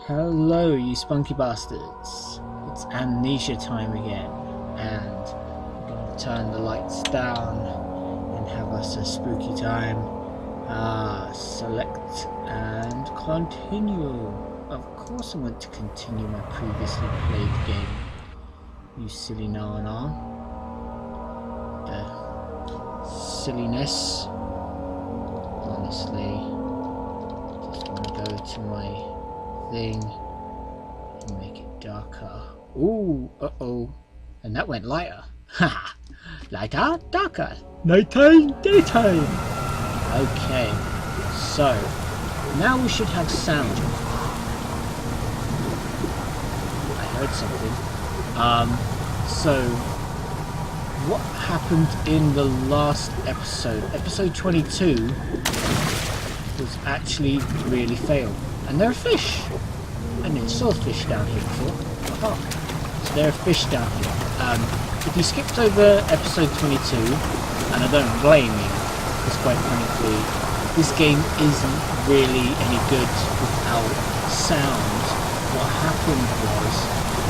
Hello, you spunky bastards. It's Amnesia time again, and we're going to turn the lights down and have us a spooky time. Select and continue. Of course I want to continue my previously played game. You silly na-na. The silliness. Honestly. Just want to go to my thing and make it darker. Ooh, uh-oh. And that went lighter. Haha. Lighter, darker. Nighttime, daytime. Okay. So, now we should have sound. I heard something. So what happened in the last episode? Episode 22 was actually really failed. And there are fish. I never saw fish down here before. Aha. So there are fish down here. If you skipped over episode 22, and I don't blame you, because quite frankly, this game isn't really any good without sound. What happened was,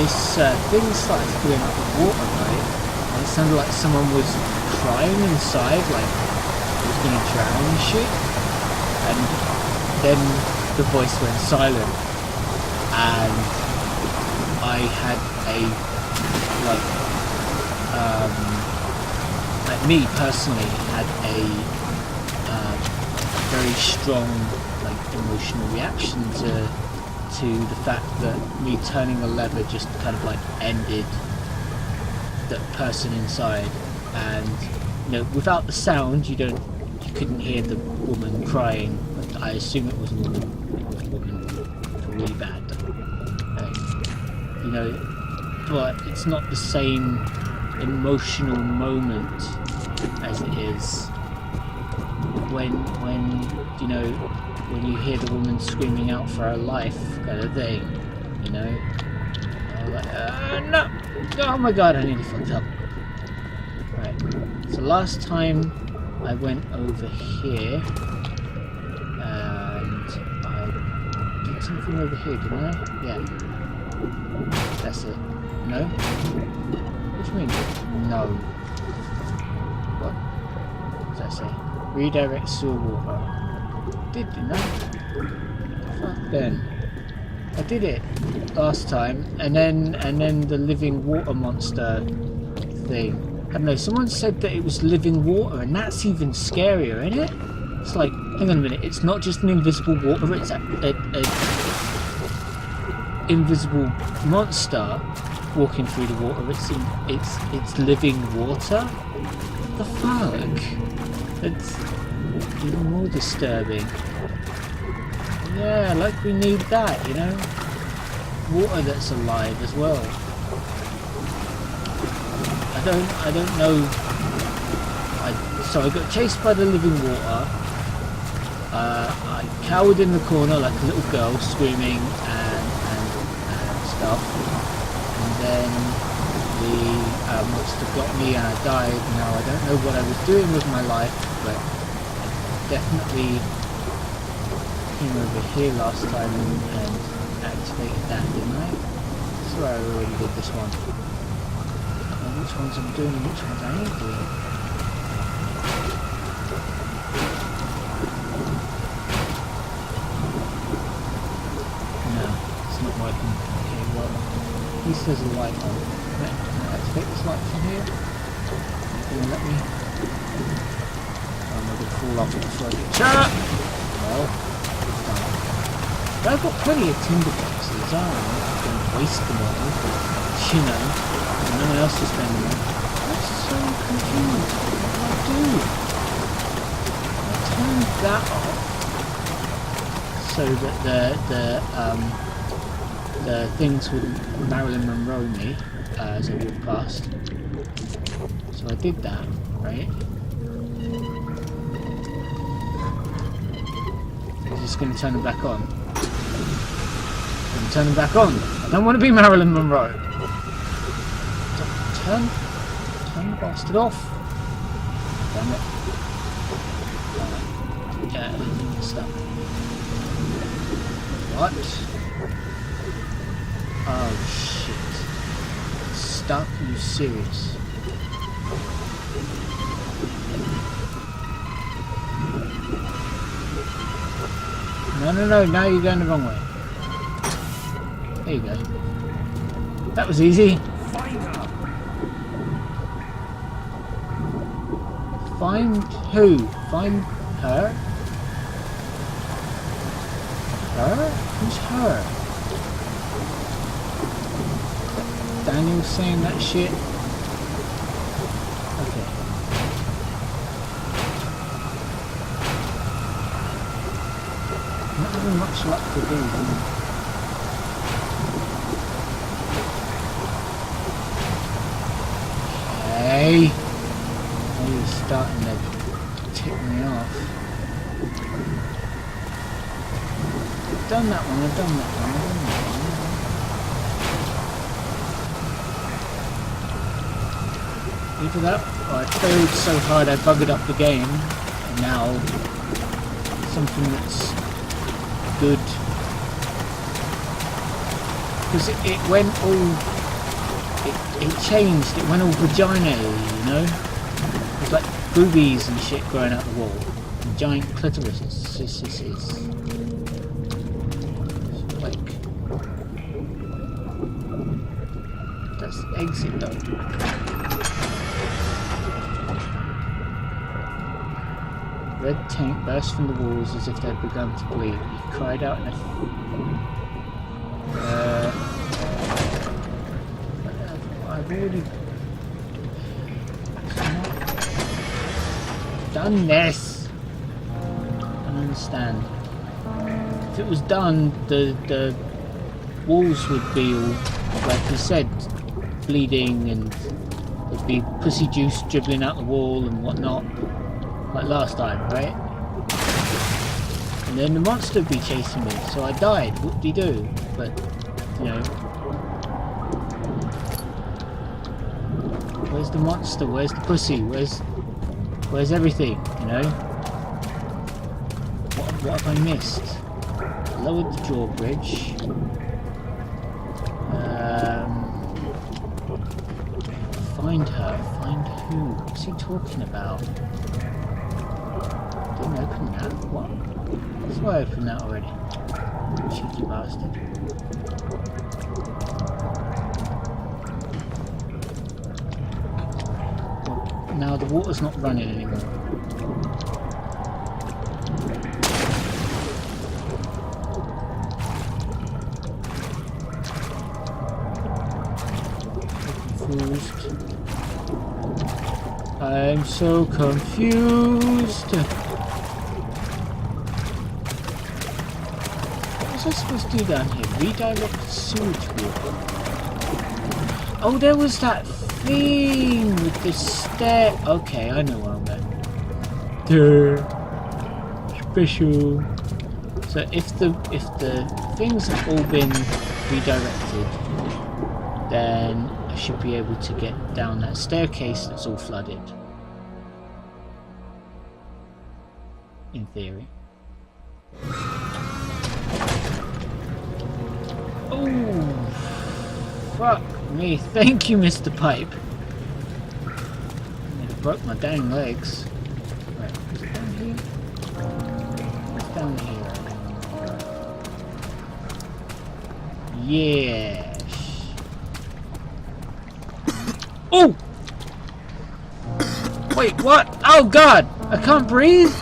this thing started filling up with water, right? And it sounded like someone was crying inside, like it was going to drown and shit. And then the voice went silent, and I had a like me personally had a very strong emotional reaction to the fact that me turning the lever just kind of like ended the person inside, and without the sound you couldn't hear the woman crying. But I assume it was a woman. It was a woman. Really bad. But it's not the same emotional moment as it is when you hear the woman screaming out for her life, kind of thing. No! Oh my god, I nearly fucked up. Right. So last time I went over here and I did something over here, didn't I? Yeah. That's it. No? What do you mean? No. What does that say? Redirect sewer water. Didn't I? Fuck then. I did it last time, and then the living water monster thing. I don't know, someone said that it was living water, and that's even scarier, isn't it? It's like, hang on a minute, it's not just an invisible water, it's a invisible monster walking through the water. It's living water? What the fuck? It's even more disturbing. Yeah, like we need that, water that's alive as well. I don't know. So I got chased by the living water. I cowered in the corner like a little girl, screaming and stuff. And then the monster got me and I died. Now I don't know what I was doing with my life, but I definitely came over here last time and activated that, didn't I? I swear I already did this one. Which ones I'm doing and which ones I ain't doing. No, it's not working. Okay, well, at least there's a light on. Can I activate this light from here? Can you let me? I'm going to fall off before I get shot! Well, but I've got plenty of tinder boxes, aren't I? I'm going to waste them all, but, no one else is spending them. I'm so confused. What do I do? I turned that off so that the things would Marilyn Monroe me as I walk past. So I did that, right? I'm just going to turn them back on. I'm going to turn them back on. I don't want to be Marilyn Monroe. Turn the bastard off. Damn it. Yeah, stop. What? Oh shit. Stuck? Are you serious? No, no, no, now you're going the wrong way. There you go. That was easy. Find her. Find who? Find her? Her? Who's her? Daniel saying that shit? Okay. Not having much luck to do. Hey! Now you're starting to tick me off. I've done that one, I've done that one, I've done that one. Either that, or I failed so hard I buggered up the game, and now something that's good. Because it went all, it changed, it went all vagina, you know? It was like boobies and shit growing out the wall. And giant clitorises. Like, that's the exit though. Red tank burst from the walls as if they had begun to bleed. He cried out in a... I've already... done this! I don't understand. If it was done, the walls would be all, like you said, bleeding, and there'd be pussy juice dribbling out the wall and whatnot. Like last time, right? And then the monster would be chasing me, so I died. Whoop-de-doo. But, you know... where's the monster? Where's the pussy? Where's everything, you know? What have I missed? Lowered the drawbridge. Find her. Find who? What's he talking about? Didn't open that. What? That's why I opened that already. Cheeky bastard. Well, now the water's not running anymore. Confused. I'm so confused. What was I supposed to do down here? Redirect the sewage water. Oh, there was that thing with the stair. Okay, I know what I'm at. Special. So if the things have all been redirected, then I should be able to get down that staircase that's all flooded. In theory. Oh, fuck me. Thank you, Mr. Pipe. It broke my dang legs. Right, is it down here? What's down here? Yes. Oh! Wait, what? Oh god! I can't breathe?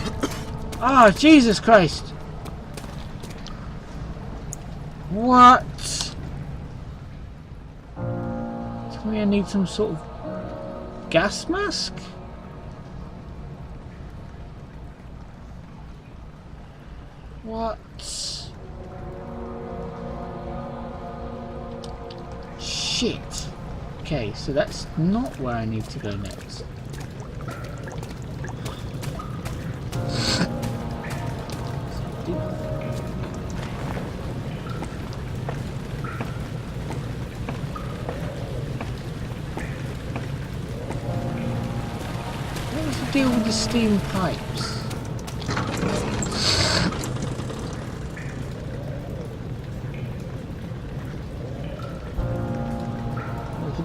Ah, oh, Jesus Christ! What? Tell me I need some sort of gas mask? What? Shit. Okay, so that's not where I need to go next. What's the deal with the steam pipes?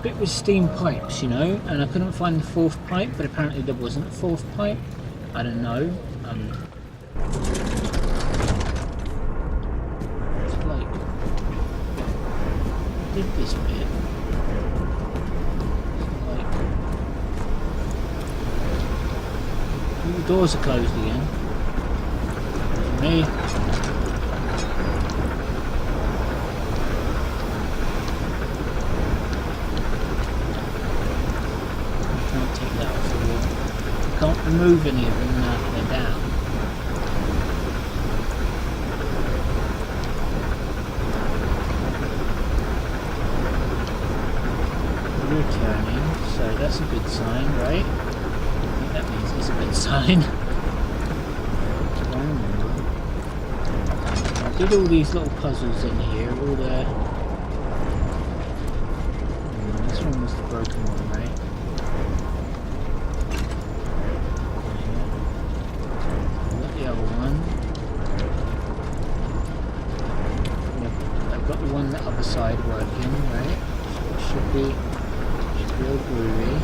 bit with steam pipes, you know, and I couldn't find the fourth pipe, but apparently there wasn't a fourth pipe. I don't know. It's like, I did this bit. It's like, all the doors are closed again. For me. Can't remove any of them now that they're down. Returning, so that's a good sign, right? I think that means it's a good sign. I did all these little puzzles in here, all the... this one was the broken one, right? The other side working, right? So it should be all groovy.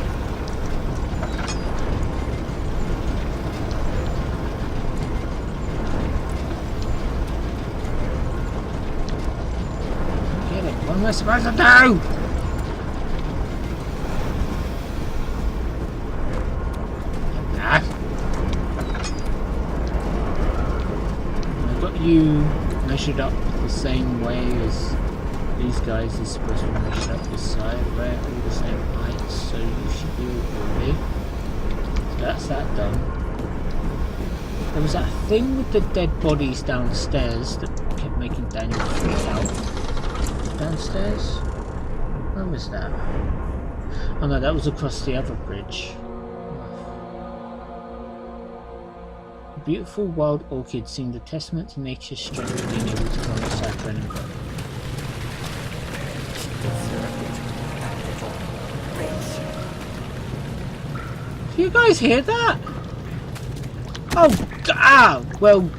Get it? What am I supposed to do? I've got you measured up the same way as these guys are supposed to measure up this side, right? All the same height, so you should be all groovy. So that's that done. There was that thing with the dead bodies downstairs that kept making Daniel freak out. Downstairs? Where was that? Oh no, that was across the other bridge. A beautiful wild orchid seemed a testament to nature's strength of being able to grow inside burning ground. Do you guys hear that? Oh, well,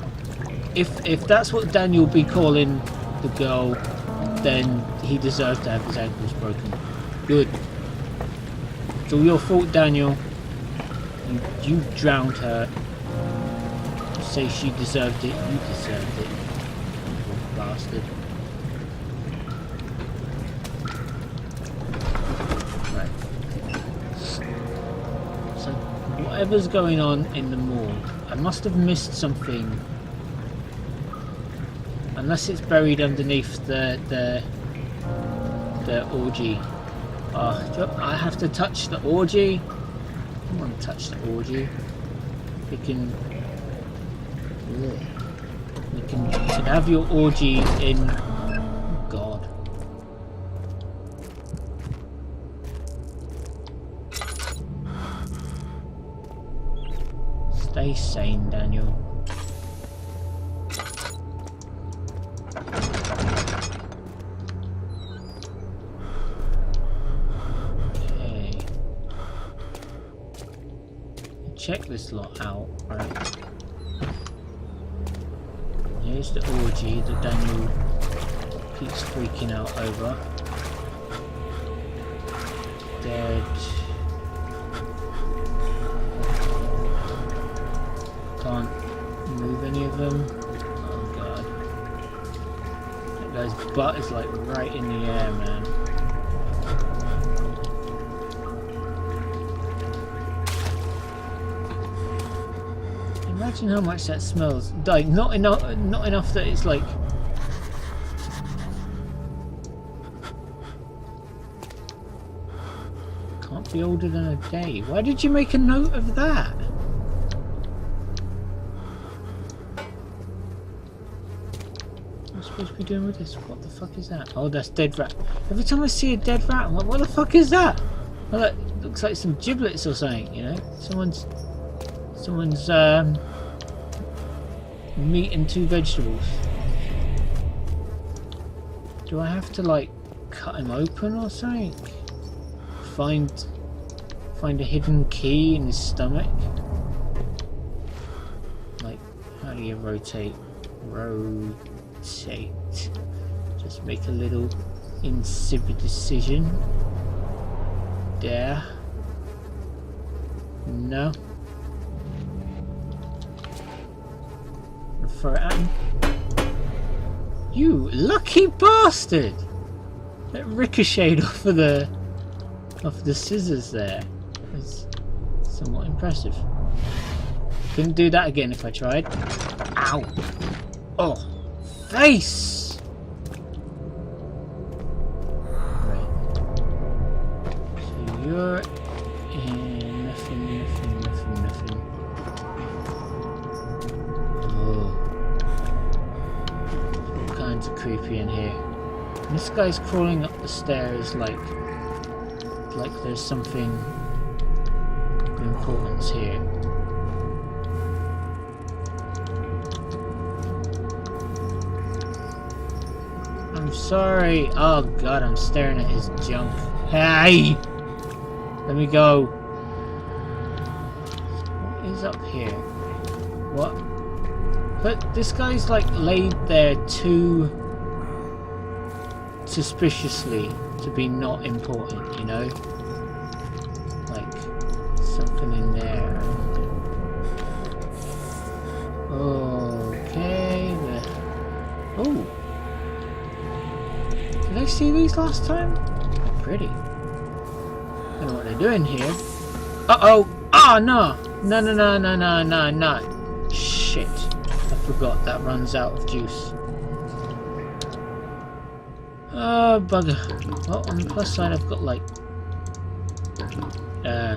if that's what Daniel be calling the girl, then he deserves to have his ankles broken. Good. It's all your fault, Daniel. You drowned her. You say she deserved it. You deserved it. You bastard. Whatever's going on in the morgue, I must have missed something. Unless it's buried underneath the orgy. I have to touch the orgy. I don't want to touch the orgy. You can have your orgy in. Oh God. Stay sane, Daniel. Okay. Check this lot out, right? Here's the orgy that Daniel keeps freaking out over. Dead. Can't move any of them. Oh God. That guy's butt is like right in the air, man. Imagine how much that smells. Like not enough that it's like can't be older than a day. Why did you make a note of that? Supposed to be doing with this? What the fuck is that? Oh, that's dead rat. Every time I see a dead rat, I'm like, what the fuck is that? Well, that looks like some giblets or something, you know? Someone's meat and 2 vegetables. Do I have to like cut him open or something? Find a hidden key in his stomach? Like, how do you rotate? Just make a little insipid decision. there? No. Throw it at him. You lucky bastard! That ricocheted off of the scissors there. It's somewhat impressive. Couldn't do that again if I tried. Ow! Oh, face! Right. So you're in nothing. Oh, all kinds of creepy in here. And this guy's crawling up the stairs like there's something of importance here. I'm sorry. Oh god, I'm staring at his junk. Hey! Let me go. What is up here? What? But this guy's like laid there too suspiciously to be not important, you know? Like something in there. Okay. Oh. Did I see these last time? They're pretty. I don't know what they're doing here. Uh-oh! Oh, no! No. Shit. I forgot that runs out of juice. Oh, bugger. Well, on the plus side, I've got, like, a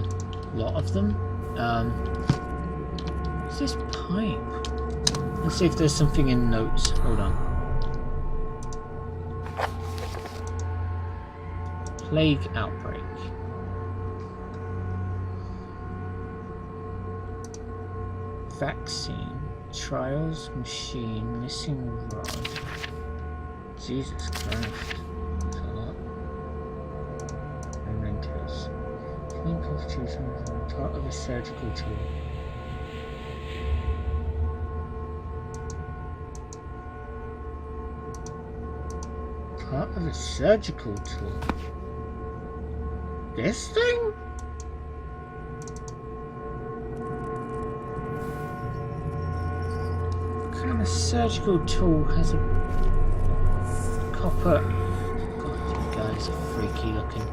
lot of them. What's this pipe? Let's see if there's something in notes. Hold on. Plague outbreak. Vaccine. Trials machine. Missing rod. Jesus Christ. That's a lot. Mementos. Clean constitution is part of a surgical tool. Part of a surgical tool? This thing? What kind of surgical tool has a copper? God, you guys are freaky looking.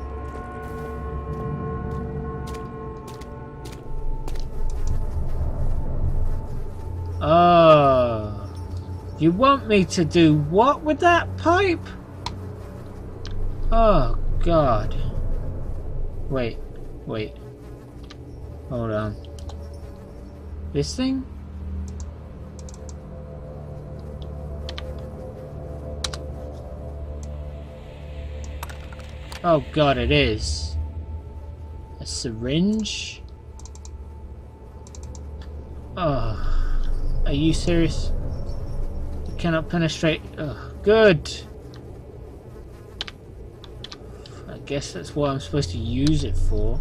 Oh, you want me to do what with that pipe? Oh God. Wait. Hold on. This thing? Oh God, it is. A syringe? Oh, are you serious? You cannot penetrate. Oh, good. I guess that's what I'm supposed to use it for.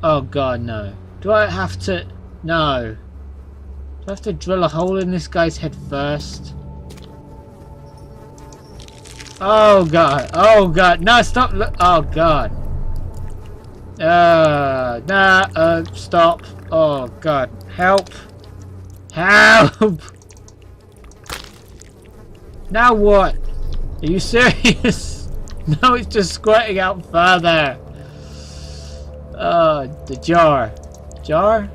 Oh God, no. Do I have to... No. Do I have to drill a hole in this guy's head first? Oh God. Oh God. No, stop. Oh God. Stop. Oh God. Help. Help. Now what? Are you serious? No, it's just squirting out further. The jar. Jar?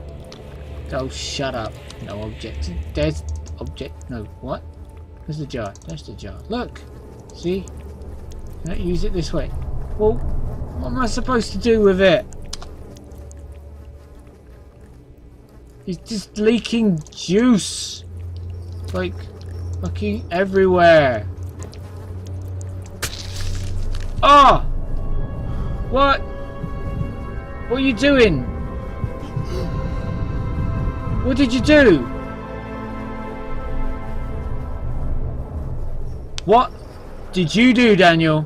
Oh, shut up. No object. There's object. No, what? Where's the jar? There's the jar. Look. See? Can I use it this way? Well, what am I supposed to do with it? It's just leaking juice. Like, fucking everywhere. Oh! What? What are you doing? What did you do? What did you do, Daniel?